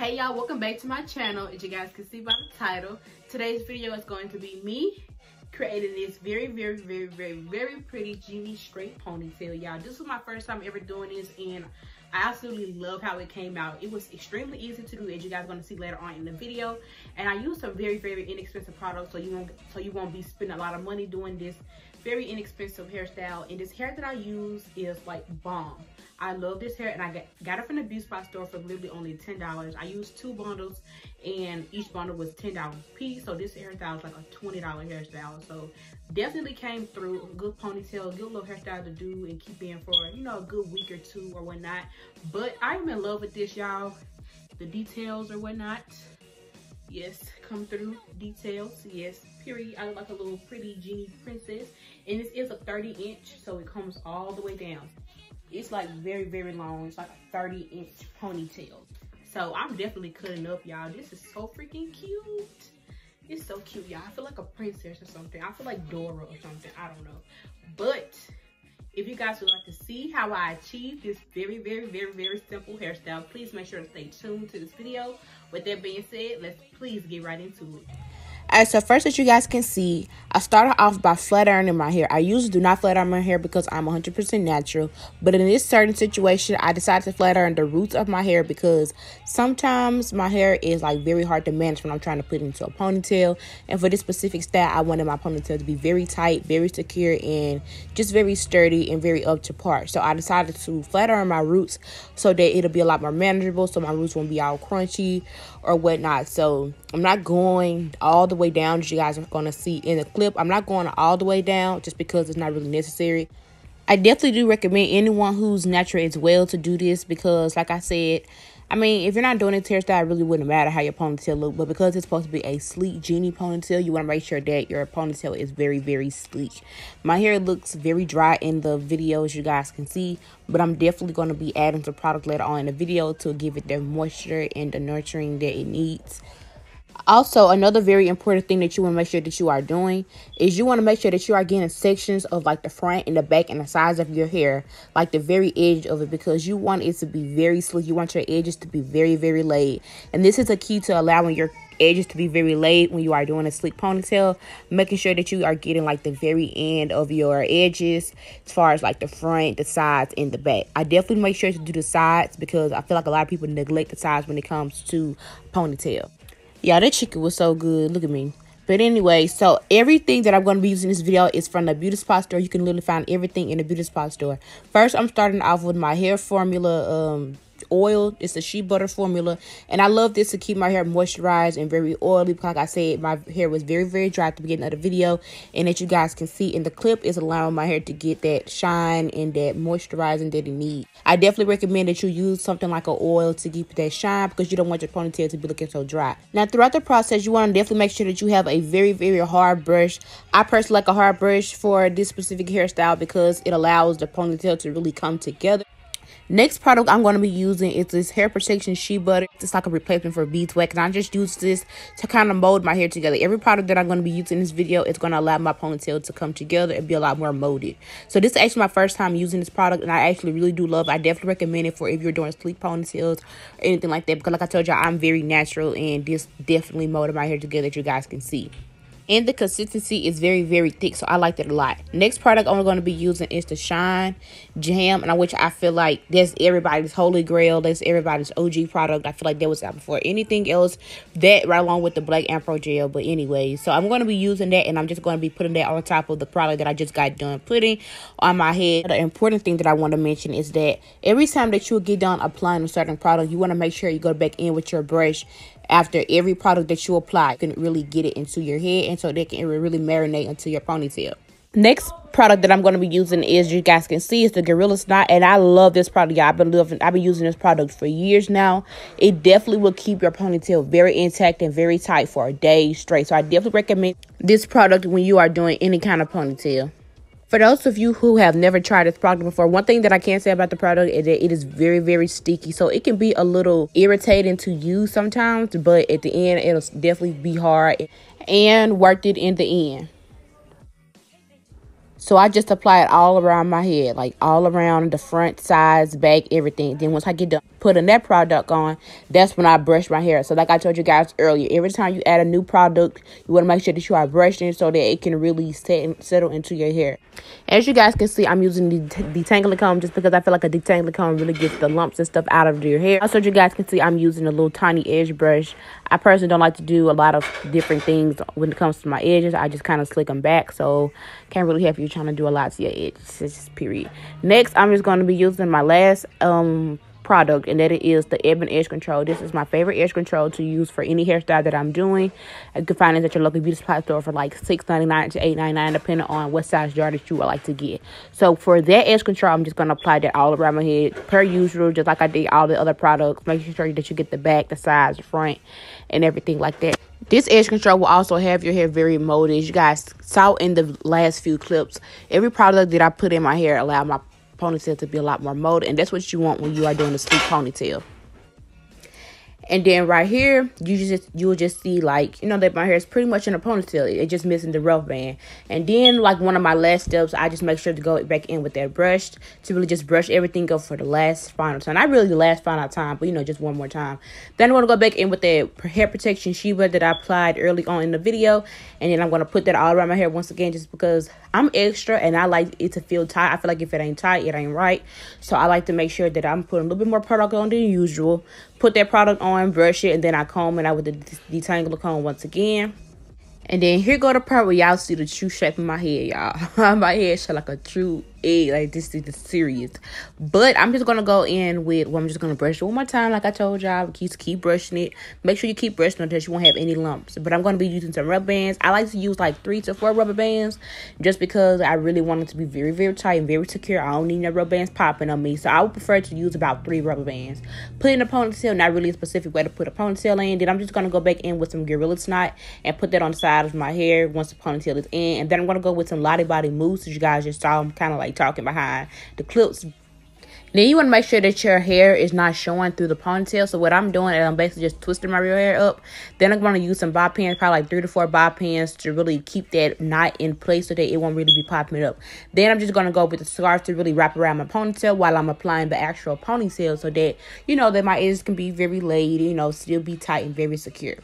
Hey y'all, welcome back to my channel. As you guys can see by the title, today's video is going to be me creating this very pretty Genie straight ponytail. Y'all, this was my first time ever doing this and I absolutely love how it came out. It was extremely easy to do, as you guys are going to see later on in the video. And I used some very inexpensive products, so you won't be spending a lot of money doing this very inexpensive hairstyle. And this hair that I use is like bomb. I love this hair, and I got it from the beauty spot store for literally only $10. I used 2 bundles, and each bundle was $10 a piece. So this hairstyle is like a $20 hairstyle. So definitely came through. A good ponytail, good little hairstyle to do and keep in for, you know, a good week or two or whatnot. But I'm in love with this, y'all. The details or whatnot, yes, come through. Details, yes, period. I look like a little pretty Genie princess, and this is a 30-inch, so it comes all the way down. It's like very long. It's like a 30-inch ponytail. So I'm definitely cutting up, y'all. This is so freaking cute. It's so cute, y'all. I feel like a princess or something. I feel like Dora or something. I don't know. But if you guys would like to see how I achieve this very simple hairstyle, please make sure to stay tuned to this video. With that being said, let's please get right into it. Alright, so first, as you guys can see, I started off by flat ironing my hair. I usually do not flat iron my hair because I'm 100% natural. But in this certain situation, I decided to flat iron the roots of my hair because sometimes my hair is like very hard to manage when I'm trying to put it into a ponytail. And for this specific style, I wanted my ponytail to be very tight, very secure, and just very sturdy and very up to par. So I decided to flat iron my roots so that it'll be a lot more manageable, so my roots won't be all crunchy or whatnot. So I'm not going all the way down, as you guys are going to see in the clip. I'm not going all the way down just because it's not really necessary. I definitely do recommend anyone who's natural as well to do this because, like I said, I mean, if you're not doing this hairstyle, it really wouldn't matter how your ponytail look. But because it's supposed to be a sleek Genie ponytail, you want to make sure that your ponytail is very sleek. My hair looks very dry in the video, as you guys can see, but I'm definitely going to be adding some product later on in the video to give it the moisture and the nurturing that it needs. Also, another very important thing that you want to make sure that you are doing is you want to make sure that you are getting sections of like the front and the back and the sides of your hair, like the very edge of it, because you want it to be very sleek. You want your edges to be very laid. And this is a key to allowing your edges to be very laid when you are doing a sleek ponytail, making sure that you are getting like the very end of your edges as far as like the front, the sides, and the back. I definitely make sure to do the sides because I feel like a lot of people neglect the sides when it comes to ponytail. Yeah, that chicken was so good. Look at me. But anyway, so everything that I'm going to be using in this video is from the beauty spot store. You can literally find everything in the beauty spot store. First, I'm starting off with my hair formula oil. It's a shea butter formula, and I love this to keep my hair moisturized and very oily because, like I said, my hair was very dry at the beginning of the video, and as you guys can see in the clip, is allowing my hair to get that shine and that moisturizing that it needs. I definitely recommend that you use something like an oil to keep that shine because you don't want your ponytail to be looking so dry. Now, throughout the process, you want to definitely make sure that you have a very hard brush. I personally like a hard brush for this specific hairstyle because it allows the ponytail to really come together. Next product I'm going to be using is this hair protection shea butter. It's like a replacement for beeswax, and I just use this to kind of mold my hair together. Every product that I'm going to be using in this video is going to allow my ponytail to come together and be a lot more molded. So this is actually my first time using this product, and I actually really do love it. I definitely recommend it for if you're doing sleek ponytails or anything like that because, like I told y'all, I'm very natural, and this definitely molded my hair together, as you guys can see. And the consistency is very thick, so I like that a lot. Next product I'm going to be using is the Shine Jam, and which I feel like that's everybody's holy grail. That's everybody's OG product. I feel like that was out before anything else. That right along with the Black Afro Gel. But anyway, so I'm going to be using that, and I'm just going to be putting that on top of the product that I just got done putting on my head. The important thing that I want to mention is that every time that you get done applying a certain product, you want to make sure you go back in with your brush after every product that you apply. You can really get it into your head, and so they can really marinate into your ponytail. Next product that I'm going to be using is, you guys can see, is the Gorilla Snot, and I love this product, y'all. I've been using this product for years now. It definitely will keep your ponytail very intact and very tight for a day straight. So I definitely recommend this product when you are doing any kind of ponytail. For those of you who have never tried this product before, one thing that I can say about the product is that it is very sticky. So it can be a little irritating to use sometimes, but at the end, it'll definitely be hard and worth it in the end. So I just apply it all around my head, like all around the front, sides, back, everything. Then once I get done putting that product on, that's when I brush my hair. So like I told you guys earlier, every time you add a new product, you want to make sure that you are brushing it so that it can really settle into your hair. As you guys can see, I'm using the detangling comb just because I feel like a detangling comb really gets the lumps and stuff out of your hair. Also, you guys can see I'm using a little tiny edge brush. I personally don't like to do a lot of different things when it comes to my edges. I just kind of slick them back, so can't really help you trying to do a lot to your edges. It's just period. Next, I'm just going to be using my last product, and that is the Ebon Edge Control. This is my favorite edge control to use for any hairstyle that I'm doing. You can find it at your local beauty supply store for like $6.99 to $8.99 depending on what size jar that you would like to get. So for that edge control, I'm just going to apply that all around my head per usual, just like I did all the other products. Make sure that you get the back, the sides, the front, and everything like that. This edge control will also have your hair very molded. As you guys saw in the last few clips, every product that I put in my hair allowed my ponytail to be a lot more molded, and that's what you want when you are doing a sleek ponytail. And then right here, you'll just see, like, you know, that my hair is pretty much in a ponytail. It's just missing the rubber band. And then, like, one of my last steps, I just make sure to go back in with that brush to really just brush everything up for the last final time. Not really the last final time, but, you know, just one more time. Then I'm going to go back in with that hair protection Sheba that I applied early on in the video. And then I'm going to put that all around my hair once again just because I'm extra and I like it to feel tight. I feel like if it ain't tight, it ain't right. So I like to make sure that I'm putting a little bit more product on than usual. Put that product on, brush it, and then I comb it out with the detangler comb once again. And then here go the part where y'all see the true shape of my head, y'all. My head shaped like a true egg. Like, this is serious. But I'm just going to go in with, well, I'm just going to brush it one more time. Like I told y'all, keep brushing it. Make sure you keep brushing it until you won't have any lumps. But I'm going to be using some rubber bands. I like to use like 3 to 4 rubber bands just because I really want it to be very, very tight and very secure. I don't need no rubber bands popping on me. So I would prefer to use about 3 rubber bands. Put in a ponytail, not really a specific way to put a ponytail in. Then I'm just going to go back in with some Gorilla Snot and put that on the side of my hair once the ponytail is in. And then I'm going to go with some Lottie Body Mousse, as you guys just saw. I'm kind of like talking behind the clips. Then you want to make sure that your hair is not showing through the ponytail. So what I'm doing is I'm basically just twisting my real hair up. Then I'm going to use some bob pins, probably like 3 to 4 bob pins to really keep that knot in place so that it won't really be popping it up. Then I'm just going to go with the scarf to really wrap around my ponytail while I'm applying the actual ponytail so that, you know, that my edges can be very laid, you know, still be tight and very secure.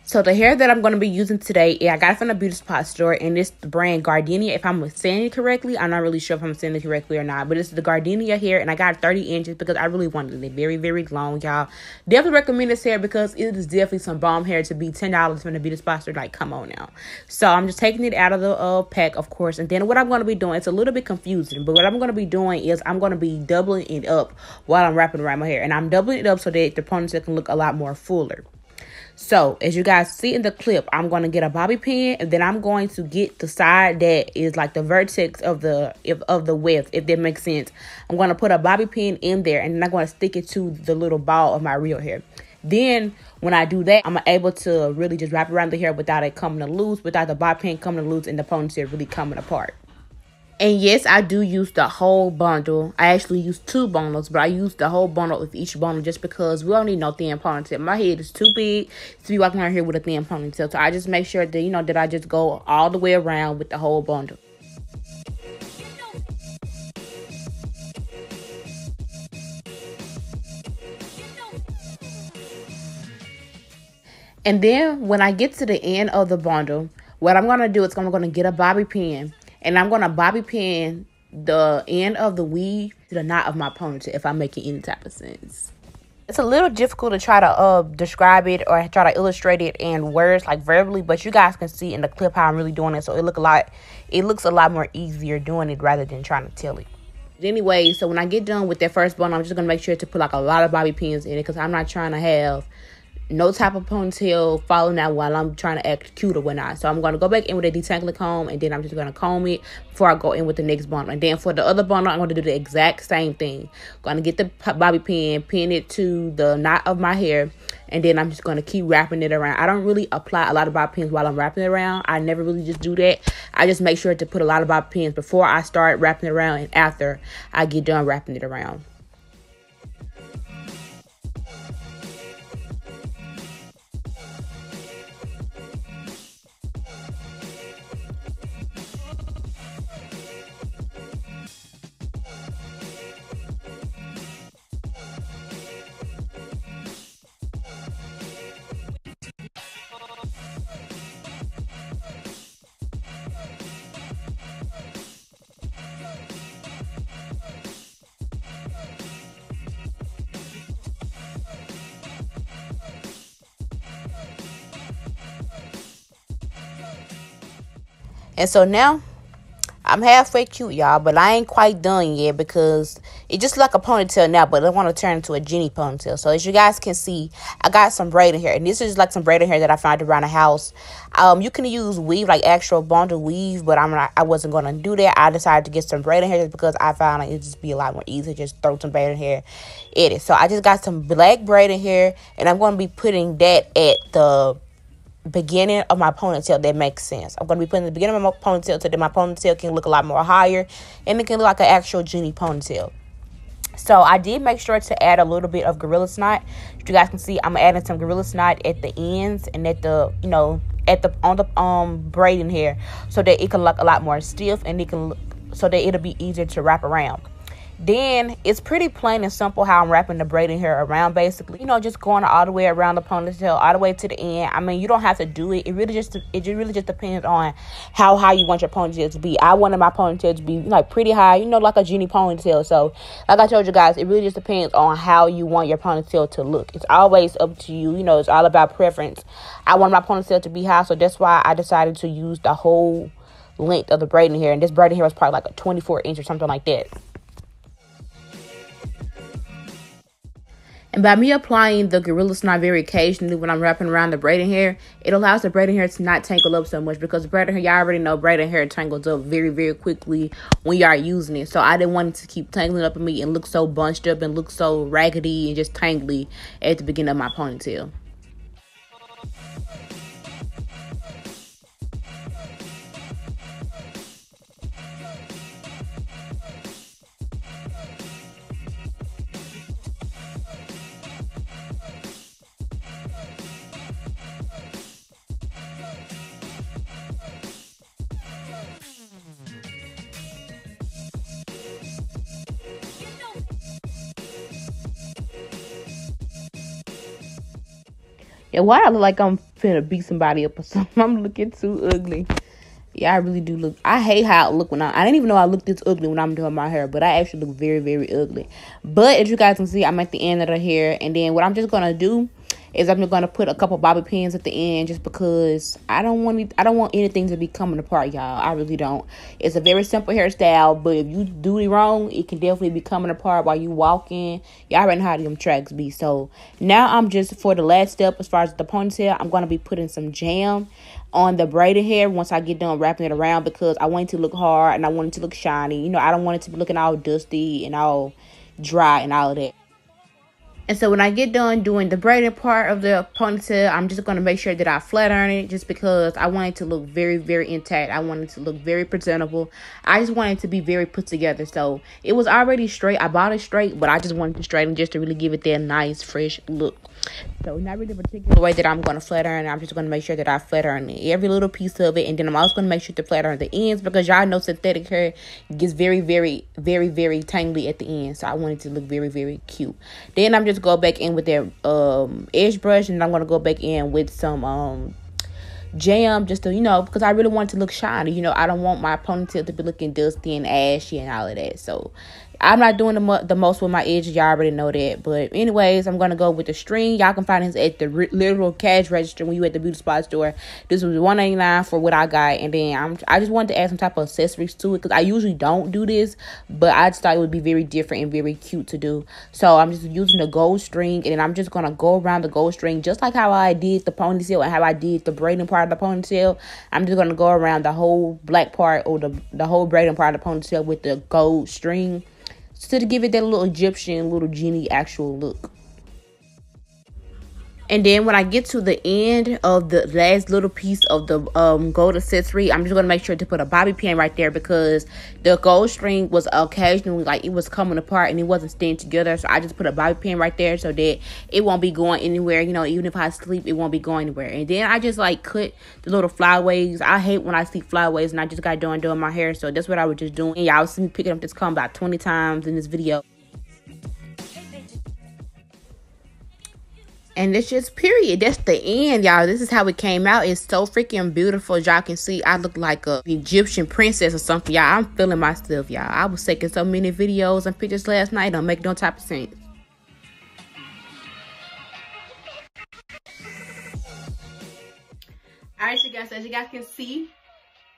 So the hair that I'm going to be using today, I got it from the beauty supply store, and it's the brand Gardenia. If I'm saying it correctly, I'm not really sure if I'm saying it correctly or not, but it's the Gardenia hair, and I got 30 inches because I really wanted it very, very long, y'all. Definitely recommend this hair because it is definitely some bomb hair to be $10 from the beauty supply store. Like, come on now. So I'm just taking it out of the pack, of course, and then what I'm going to be doing, it's a little bit confusing, but what I'm going to be doing is I'm going to be doubling it up while I'm wrapping around my hair, and I'm doubling it up so that the ponytail can look a lot more fuller. So, as you guys see in the clip, I'm going to get a bobby pin, and then I'm going to get the side that is like the vertex of the weft, if that makes sense. I'm going to put a bobby pin in there, and then I'm going to stick it to the little ball of my real hair. Then, when I do that, I'm able to really just wrap around the hair without it coming loose, without the bobby pin coming loose and the ponytail really coming apart. And yes, I do use the whole bundle. I actually use 2 bundles, but I use the whole bundle with each bundle just because we don't need no thin ponytail. My head is too big to be walking around here with a thin ponytail. So I just make sure that, you know, that I just go all the way around with the whole bundle. And then when I get to the end of the bundle, what I'm going to do is I'm going to get a bobby pin. And I'm going to bobby pin the end of the weave to the knot of my ponytail, if I'm making any type of sense. It's a little difficult to try to describe it or try to illustrate it in words, like verbally, but you guys can see in the clip how I'm really doing it. So it looks a lot more easier doing it rather than trying to tell it. Anyway, so when I get done with that first bundle, I'm just going to make sure to put like a lot of bobby pins in it because I'm not trying to have no type of ponytail falling out while I'm trying to act cute or whatnot. So I'm going to go back in with a detangler comb, and then I'm just going to comb it before I go in with the next bundle. And then for the other bundle, I'm going to do the exact same thing. Going to get the bobby pin, pin it to the knot of my hair, and then I'm just going to keep wrapping it around. I don't really apply a lot of bobby pins while I'm wrapping it around. I never really just do that. I just make sure to put a lot of bobby pins before I start wrapping it around and after I get done wrapping it around. And so now I'm halfway cute, y'all, but I ain't quite done yet because it just like a ponytail now, but I want to turn into a Genie ponytail. So as you guys can see, I got some braiding hair, and this is like some braiding hair that I found around the house. You can use weave, like actual bundle weave, but I wasn't gonna do that. I decided to get some braiding hair just because I found it just be a lot more easy to just throw some braiding hair in it. So I just got some black braiding hair, and I'm gonna be putting that at the beginning of my ponytail. That makes sense. I'm going to be putting the beginning of my ponytail so that my ponytail can look a lot more higher and it can look like an actual Genie ponytail. So I did make sure to add a little bit of Gorilla Snot. You guys can see I'm adding some Gorilla Snot at the ends and at the, on the braiding hair so that it can look a lot more stiff and it can look, so that it'll be easier to wrap around. Then it's pretty plain and simple how I'm wrapping the braiding hair around, basically. Just going all the way around the ponytail, all the way to the end. I mean, you don't have to do it. It really just depends on how high you want your ponytail to be. I wanted my ponytail to be like pretty high, like a Genie ponytail. So, like I told you guys, it really just depends on how you want your ponytail to look. It's always up to you. It's all about preference. I want my ponytail to be high, so that's why I decided to use the whole length of the braiding hair. And this braiding hair was probably like a 24-inch or something like that. And by me applying the Gorilla Snot very occasionally when I'm wrapping around the braiding hair, it allows the braiding hair to not tangle up so much, because braiding hair, y'all already know braiding hair tangles up very, very quickly when y'all using it. So I didn't want it to keep tangling up in me and look so bunched up and look so raggedy and just tangly at the beginning of my ponytail. Yeah, why I look like I'm finna beat somebody up or something? I'm looking too ugly. Yeah, I really do look. I hate how I look when I didn't even know I look this ugly when I'm doing my hair, but I actually look very, very ugly. But as you guys can see, I'm at the end of the hair, and then what I'm just gonna do is I'm just gonna put a couple bobby pins at the end, just because I don't want anything to be coming apart, y'all. I really don't. It's a very simple hairstyle, but if you do it wrong, it can definitely be coming apart while you walking. Y'all already know how them tracks be. So now I'm just, for the last step as far as the ponytail, I'm gonna be putting some jam on the braided hair once I get done wrapping it around, because I want it to look hard and I want it to look shiny. I don't want it to be looking all dusty and all dry and all of that. And so when I get done doing the braided part of the ponytail, I'm just going to make sure that I flat iron it, just because I want it to look very, very intact. I want it to look very presentable. I just want it to be very put together. So it was already straight. I bought it straight, but I just wanted to straighten just to really give it that nice, fresh look. So not really a particular way that I'm going to flat iron. I'm just going to make sure that I flat iron every little piece of it. And then I'm also going to make sure to flat iron the ends, because y'all know synthetic hair gets very, very, very, very tangly at the end. So I want it to look very, very cute. Then I'm just go back in with that edge brush, and I'm going to go back in with some jam, just to, because I really want it to look shiny. I don't want my ponytail to be looking dusty and ashy and all of that. So I'm not doing the most with my edges. Y'all already know that. But anyways, I'm going to go with the string. Y'all can find this at the literal cash register when you at the beauty spot store. This was $1.99 for what I got. And then I just wanted to add some type of accessories to it, because I usually don't do this, but I just thought it would be very different and very cute to do. So I'm just using the gold string, and then I'm just going to go around the gold string just like how I did the ponytail and how I did the braiding part of the ponytail. I'm just going to go around the whole black part, or the whole braiding part of the ponytail with the gold string, so to give it that little Egyptian, little genie actual look. And then when I get to the end of the last little piece of the gold accessory, I'm just going to make sure to put a bobby pin right there, because the gold string was occasionally, like, it was coming apart and it wasn't staying together. So I just put a bobby pin right there so that it won't be going anywhere. Even if I sleep, it won't be going anywhere. And then I just, like, cut the little flyaways. I hate when I see flyaways, and I just got done doing my hair. So that's what I was just doing. And y'all see me picking up this comb about 20 times in this video. And it's just period. That's the end, y'all. This is how it came out. It's so freaking beautiful. As y'all can see, I look like a Egyptian princess or something, y'all. I'm feeling myself, y'all. I was taking so many videos and pictures last night. Don't make no type of sense. Alright, you guys, as you guys can see,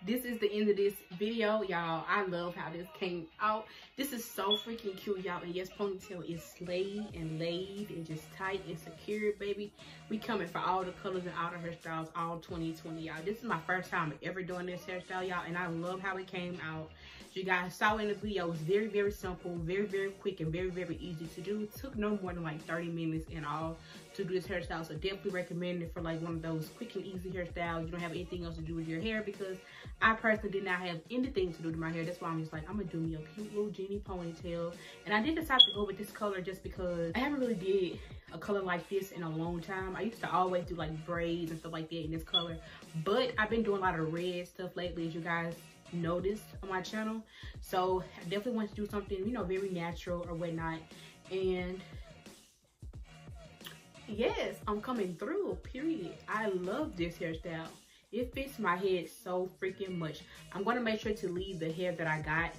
this is the end of this video, y'all. I love how this came out. This is so freaking cute, y'all. And yes, ponytail is slayed and laid and just tight and secure, baby. We coming for all the colors and all the hairstyles all 2020, y'all. This is my first time ever doing this hairstyle, y'all, and I love how it came out. As you guys saw in the video, it was very, very simple, very, very quick, and very, very easy to do. It took no more than like 30 minutes in all to do this hairstyle, so definitely recommend it for like one of those quick and easy hairstyles. You don't have anything else to do with your hair, because I personally did not have anything to do to my hair. That's why I'm just like, I'm gonna do me a cute little Genie ponytail. And I did decide to go with this color just because I haven't really did a color like this in a long time. I used to always do like braids and stuff like that in this color, but I've been doing a lot of red stuff lately, as you guys noticed on my channel. So I definitely want to do something, you know, very natural or whatnot. And yes, I'm coming through, period. I love this hairstyle. It fits my head so freaking much. I'm going to make sure to leave the hair that I got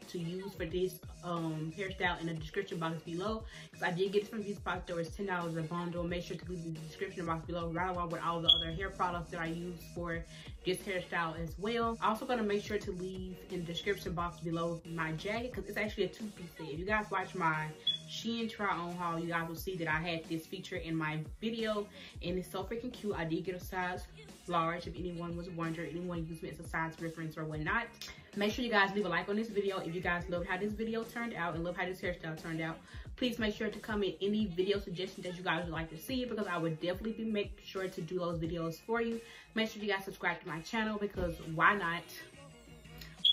to use for this hairstyle in the description box below, because I did get it from these spot stores. $10 a bundle. Make sure to leave the description box below, right along with all the other hair products that I use for this hairstyle as well. I'm also going to make sure to leave in the description box below my jacket, because it's actually a two-piece set. If you guys watch my Shein try on haul, you guys will see that I had this feature in my video, and it's so freaking cute. I did get a size large, if anyone was wondering, anyone using it as a size reference or whatnot. Make sure you guys leave a like on this video if you guys loved how this video turned out and love how this hairstyle turned out. Please make sure to comment any video suggestions that you guys would like to see, because I would definitely make sure to do those videos for you. Make sure you guys subscribe to my channel, because why not?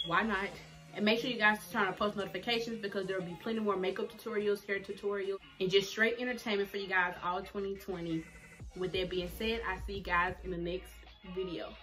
Why not? And make sure you guys turn on post notifications, because there will be plenty more makeup tutorials, hair tutorials, and just straight entertainment for you guys all 2020. With that being said, I see you guys in the next video.